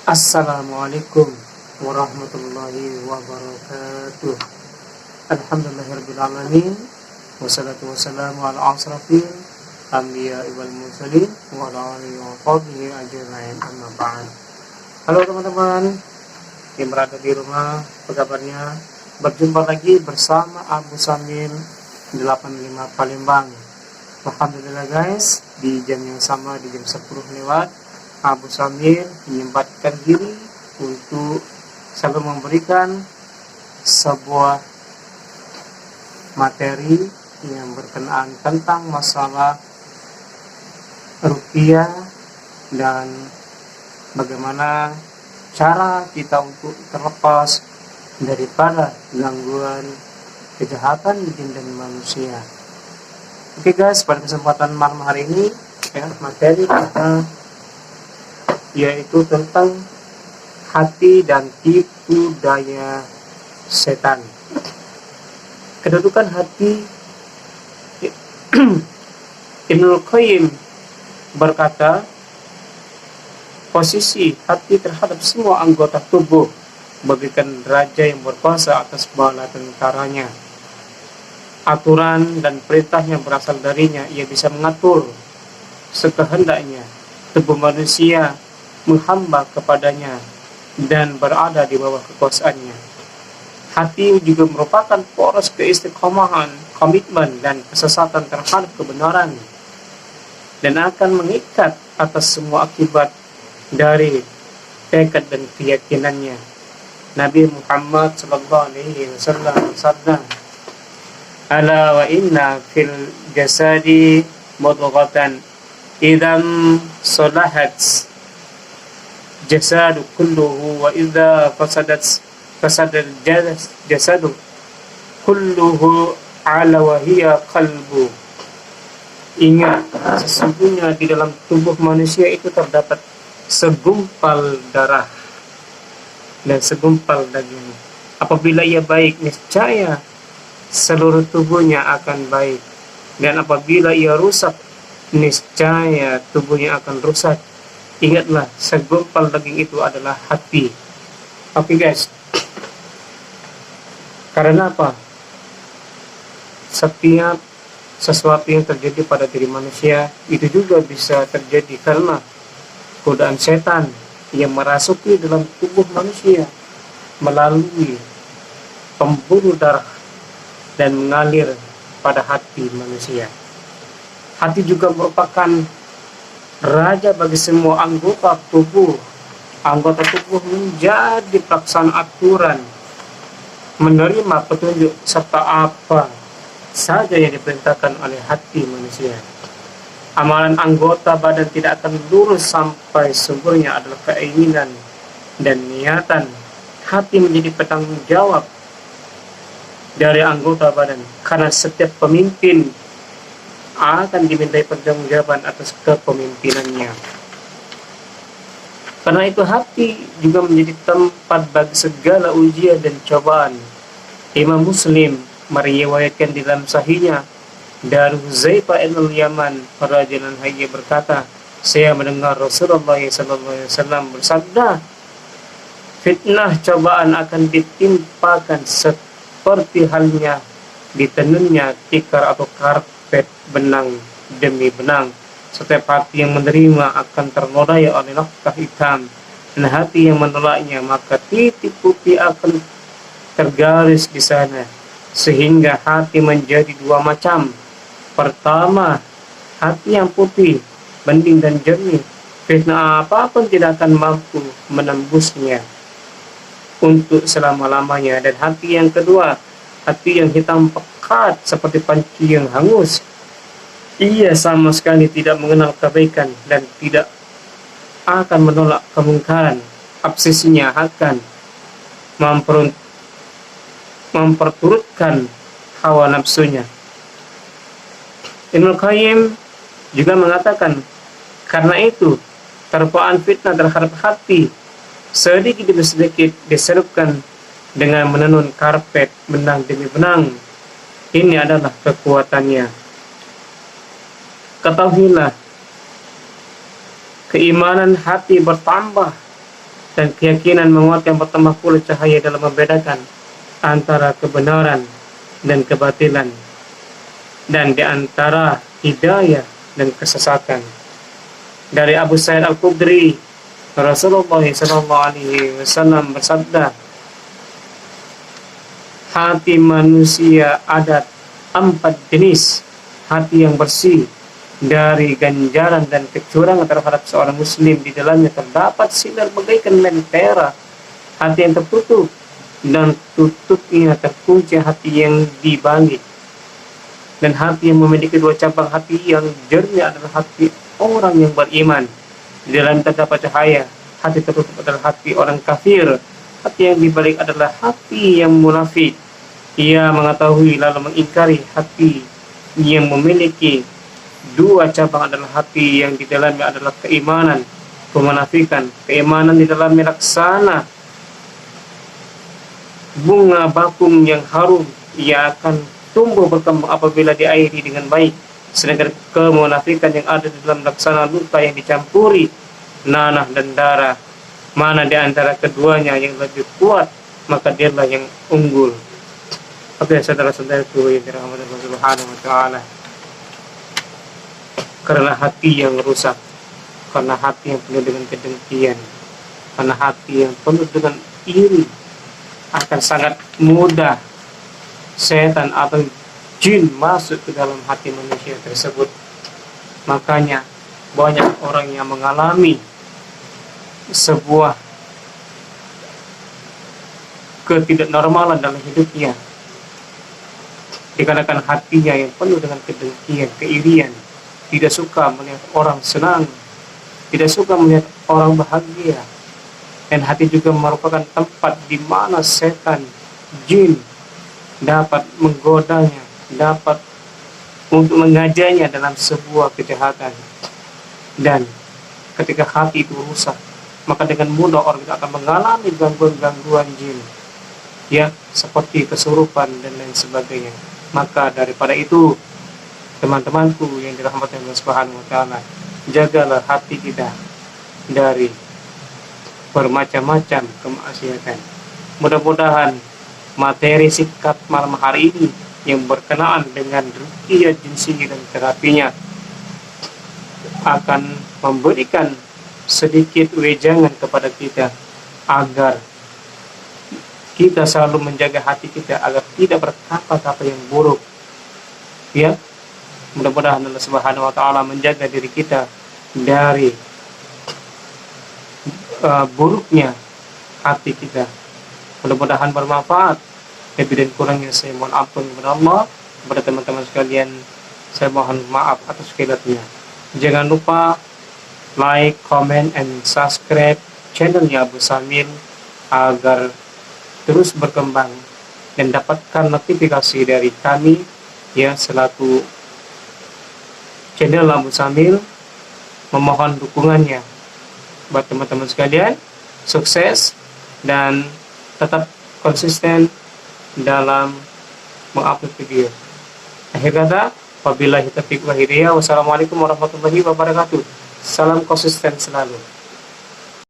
Assalamualaikum warahmatullahi wabarakatuh. Alhamdulillahirrabbilalamin. Wassalatu wassalamu ala asrafil anbiya wal mursalin wa ala alihi wa sahbihi ajma'in, amma ba'd. Halo teman-teman yang berada di rumah, apa kabarnya? Berjumpa lagi bersama Abu Samil 85 Palembang. Alhamdulillah guys, di jam yang sama, di jam 10 lewat, Abu Samil menyempatkan diri untuk selalu memberikan sebuah materi yang berkenaan tentang masalah ruqyah dan bagaimana cara kita untuk terlepas daripada gangguan kejahatan jin dan manusia. Oke guys, pada kesempatan malam hari ini materi kita yaitu tentang hati dan tipu daya setan. Kedudukan hati, Ibnul Qayyim berkata, posisi hati terhadap semua anggota tubuh bagaikan raja yang berkuasa atas bala tentaranya. Aturan dan perintah yang berasal darinya, ia bisa mengatur sekehendaknya tubuh manusia menghamba kepadanya dan berada di bawah kekuasaannya. Hati juga merupakan poros keistiqomahan, komitmen dan kesesatan terhadap kebenaran dan akan mengikat atas semua akibat dari tekad dan keyakinannya. Nabi Muhammad SAW bersabda, "Ala wa inna fil jasadi mudghatan idam salahat jasadu kulluhu wa idza fasadat jasadu kulluhu ala wa hiya qalbu." Ingat, sesungguhnya di dalam tubuh manusia itu terdapat segumpal darah dan segumpal daging. Apabila ia baik, niscaya seluruh tubuhnya akan baik, dan apabila ia rusak, niscaya tubuhnya akan rusak. Ingatlah, segumpal daging itu adalah hati. Oke guys, karena apa? Setiap sesuatu yang terjadi pada diri manusia itu juga bisa terjadi karena godaan setan yang merasuki dalam tubuh manusia melalui pembuluh darah dan mengalir pada hati manusia. Hati juga merupakan raja bagi semua anggota tubuh. Anggota tubuh menjadi pelaksana aturan, menerima petunjuk serta apa saja yang diperintahkan oleh hati manusia. Amalan anggota badan tidak akan lurus sampai sumbernya adalah keinginan dan niatan. Hati menjadi penanggung jawab dari anggota badan, karena setiap pemimpin akan dimintai pertanggungjawaban atas kepemimpinannya. Karena itu hati juga menjadi tempat bagi segala ujian dan cobaan. Imam Muslim meriwayatkan di dalam sahihnya dari Hudzaifah bin Yaman radhiyallahu anhu berkata, saya mendengar Rasulullah SAW bersabda, fitnah cobaan akan ditimpakan seperti halnya ditenunnya tikar atau karpet benang demi benang. Setiap hati yang menerima akan ternodai oleh nafkah hitam, dan hati yang menolaknya maka titik putih akan tergaris di sana, sehingga hati menjadi dua macam. Pertama, hati yang putih, bening dan jernih, fitnah apapun tidak akan mampu menembusnya untuk selama-lamanya. Dan hati yang kedua, hati yang hitam pekat seperti panci yang hangus, ia sama sekali tidak mengenal kebaikan dan tidak akan menolak kemungkaran. Obsesinya akan memperturutkan hawa nafsunya. Ibnul Qayyim juga mengatakan, karena itu terpaan fitnah terhadap hati sedikit demi sedikit diselupkan dengan menenun karpet benang demi benang. Ini adalah kekuatannya. Ketahuilah, keimanan hati bertambah dan keyakinan menguatkan bertambah pula cahaya dalam membedakan antara kebenaran dan kebatilan, dan di antara hidayah dan kesesatan. Dari Abu Sa'id Al-Khudri, Rasulullah SAW bersabda, hati manusia ada 4 jenis. Hati yang bersih dari ganjaran dan kecurangan terhadap seorang muslim, di dalamnya terdapat sinar bagaikan lentera. Hati yang tertutup dan tutupnya terkunci, hati yang dibalik. Dan hati yang memiliki 2 cabang hati yang jernih adalah hati orang yang beriman, di dalam terdapat cahaya. Hati tertutup adalah hati orang kafir. Hati yang dibalik adalah hati yang munafik. Ia mengetahui lalu mengingkari. Hati yang memiliki 2 cabang adalah hati yang di dalamnya adalah keimanan, kemunafikan. Keimanan di dalamnya laksana bunga bakung yang harum, ia akan tumbuh berkembang apabila diairi dengan baik. Sedangkan kemunafikan yang ada di dalam laksana luka yang dicampuri nanah dan darah, mana di antara keduanya yang lebih kuat, maka dialah yang unggul. Oke, saudara-saudaraku yang dirahmati Allah Subhanahu wa taala, karena hati yang rusak, karena hati yang penuh dengan kedengkian, karena hati yang penuh dengan iri, akan sangat mudah setan atau jin masuk ke dalam hati manusia tersebut. Makanya banyak orang yang mengalami sebuah ketidaknormalan dalam hidupnya, dikarenakan hatinya yang penuh dengan kedengkian, keirian, tidak suka melihat orang senang, tidak suka melihat orang bahagia. Dan hati juga merupakan tempat di mana setan, jin dapat menggodanya, dapat untuk mengajarnya dalam sebuah kejahatan. Dan ketika hati itu rusak, maka dengan mudah orang itu akan mengalami gangguan-gangguan jin, ya, seperti kesurupan dan lain sebagainya. Maka daripada itu, teman-temanku yang dirahmati Allah Subhanahu wa taala, jagalah hati kita dari bermacam-macam kemaksiatan. Mudah-mudahan materi sikat malam hari ini yang berkenaan dengan ruqyah jin sihir dan terapinya akan memberikan sedikit wejangan kepada kita agar kita selalu menjaga hati kita agar tidak berkata-kata yang buruk. Ya, mudah-mudahan Allah Subhanahu wa taala menjaga diri kita dari buruknya hati kita. Mudah-mudahan bermanfaat. Lebih dan kurangnya saya mohon ampun kepada Allah. Kepada teman-teman sekalian, saya mohon maaf atas kehilangannya. Jangan lupa like, comment, and subscribe channelnya Abu Samil agar terus berkembang dan dapatkan notifikasi dari kami, ya, selaku channel Abu Samil. Memohon dukungannya buat teman-teman sekalian. Sukses dan tetap konsisten dalam mengupload video. Akhir kata, wabillahi taufiq wal hidayah. Wassalamualaikum warahmatullahi wabarakatuh. Salam konsisten selalu.